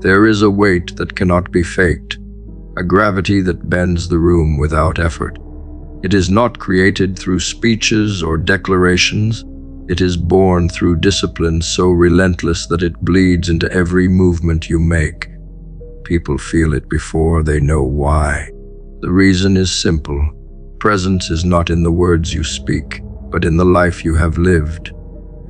There is a weight that cannot be faked, a gravity that bends the room without effort. It is not created through speeches or declarations. It is born through discipline so relentless that it bleeds into every movement you make. People feel it before they know why. The reason is simple. Presence is not in the words you speak, but in the life you have lived.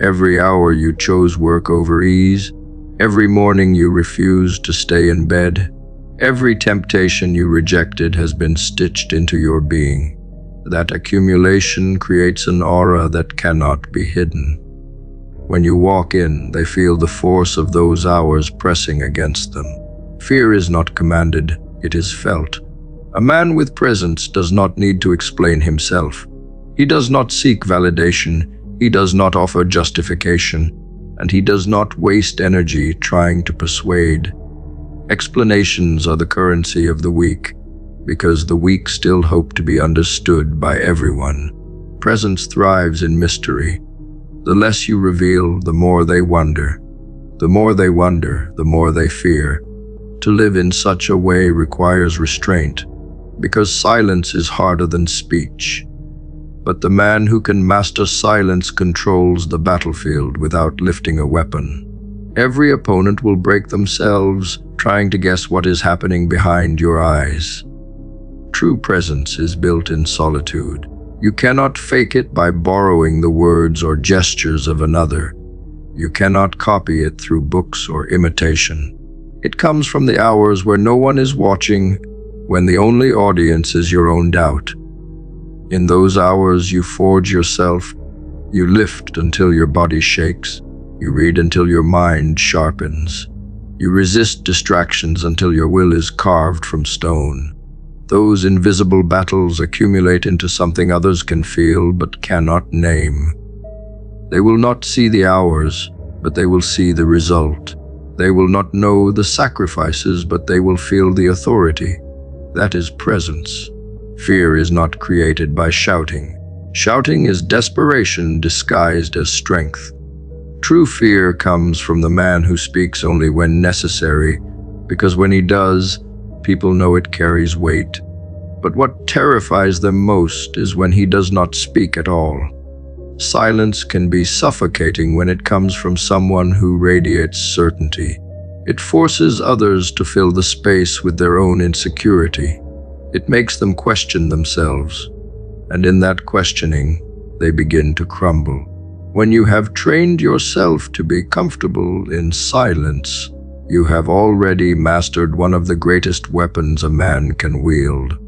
Every hour you chose work over ease. Every morning you refused to stay in bed. Every temptation you rejected has been stitched into your being. That accumulation creates an aura that cannot be hidden. When you walk in, they feel the force of those hours pressing against them. Fear is not commanded, it is felt. A man with presence does not need to explain himself. He does not seek validation, he does not offer justification, and he does not waste energy trying to persuade. Explanations are the currency of the weak, because the weak still hope to be understood by everyone. Presence thrives in mystery. The less you reveal, the more they wonder. The more they wonder, the more they fear. To live in such a way requires restraint, because silence is harder than speech. But the man who can master silence controls the battlefield without lifting a weapon. Every opponent will break themselves trying to guess what is happening behind your eyes. True presence is built in solitude. You cannot fake it by borrowing the words or gestures of another. You cannot copy it through books or imitation. It comes from the hours where no one is watching, when the only audience is your own doubt. In those hours you forge yourself, you lift until your body shakes, you read until your mind sharpens, you resist distractions until your will is carved from stone. Those invisible battles accumulate into something others can feel but cannot name. They will not see the hours, but they will see the result. They will not know the sacrifices, but they will feel the authority. That is presence. Fear is not created by shouting. Shouting is desperation disguised as strength. True fear comes from the man who speaks only when necessary, because when he does, people know it carries weight. But what terrifies them most is when he does not speak at all. Silence can be suffocating when it comes from someone who radiates certainty. It forces others to fill the space with their own insecurity. It makes them question themselves, and in that questioning, they begin to crumble. When you have trained yourself to be comfortable in silence, you have already mastered one of the greatest weapons a man can wield.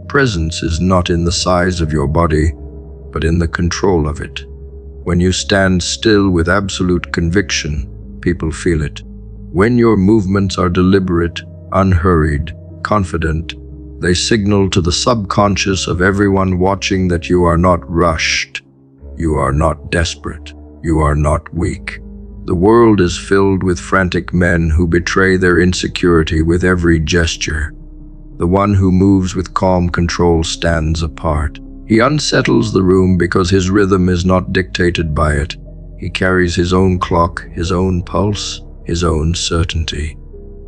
Presence is not in the size of your body, but in the control of it. When you stand still with absolute conviction, people feel it. When your movements are deliberate, unhurried, confident, they signal to the subconscious of everyone watching that you are not rushed, you are not desperate, you are not weak. The world is filled with frantic men who betray their insecurity with every gesture. The one who moves with calm control stands apart. He unsettles the room because his rhythm is not dictated by it. He carries his own clock, his own pulse, his own certainty.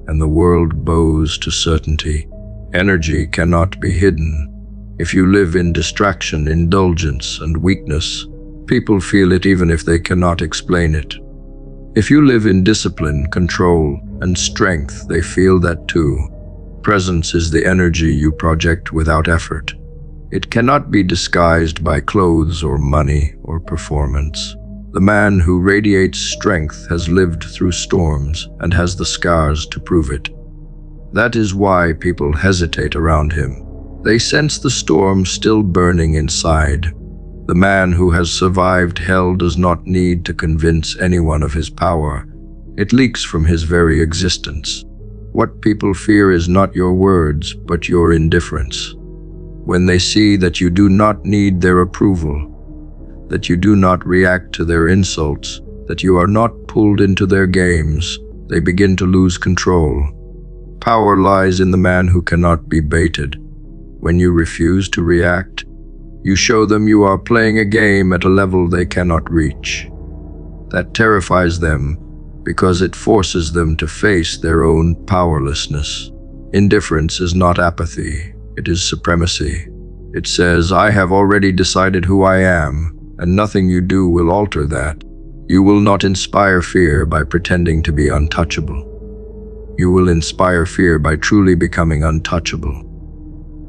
And the world bows to certainty. Energy cannot be hidden. If you live in distraction, indulgence, and weakness, people feel it even if they cannot explain it. If you live in discipline, control, and strength, they feel that too. Presence is the energy you project without effort. It cannot be disguised by clothes or money or performance. The man who radiates strength has lived through storms and has the scars to prove it. That is why people hesitate around him. They sense the storm still burning inside. The man who has survived hell does not need to convince anyone of his power. It leaks from his very existence. What people fear is not your words, but your indifference. When they see that you do not need their approval, that you do not react to their insults, that you are not pulled into their games, they begin to lose control. Power lies in the man who cannot be baited. When you refuse to react, you show them you are playing a game at a level they cannot reach. That terrifies them because it forces them to face their own powerlessness. Indifference is not apathy, it is supremacy. It says, I have already decided who I am, and nothing you do will alter that. You will not inspire fear by pretending to be untouchable. You will inspire fear by truly becoming untouchable.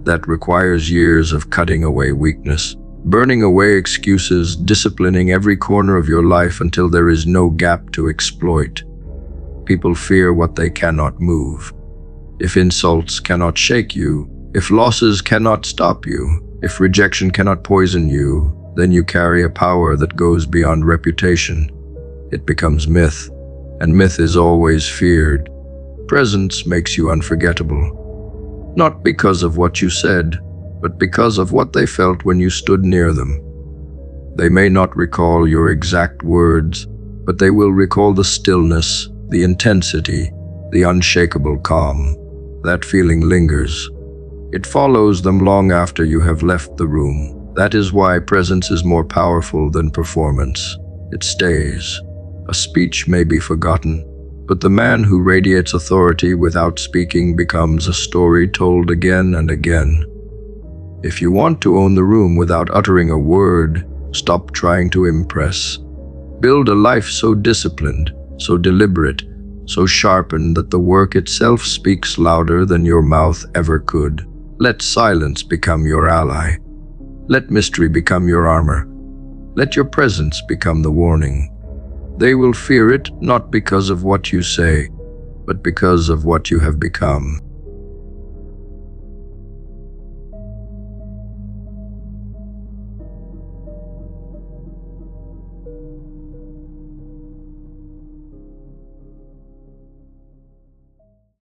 That requires years of cutting away weakness, burning away excuses, disciplining every corner of your life until there is no gap to exploit. People fear what they cannot move. If insults cannot shake you, if losses cannot stop you, if rejection cannot poison you, then you carry a power that goes beyond reputation. It becomes myth, and myth is always feared. Presence makes you unforgettable. Not because of what you said, but because of what they felt when you stood near them. They may not recall your exact words, but they will recall the stillness, the intensity, the unshakable calm. That feeling lingers. It follows them long after you have left the room. That is why presence is more powerful than performance. It stays. A speech may be forgotten, but the man who radiates authority without speaking becomes a story told again and again. If you want to own the room without uttering a word, stop trying to impress. Build a life so disciplined, so deliberate, so sharpened that the work itself speaks louder than your mouth ever could. Let silence become your ally. Let mystery become your armor. Let your presence become the warning. They will fear it not because of what you say, but because of what you have become.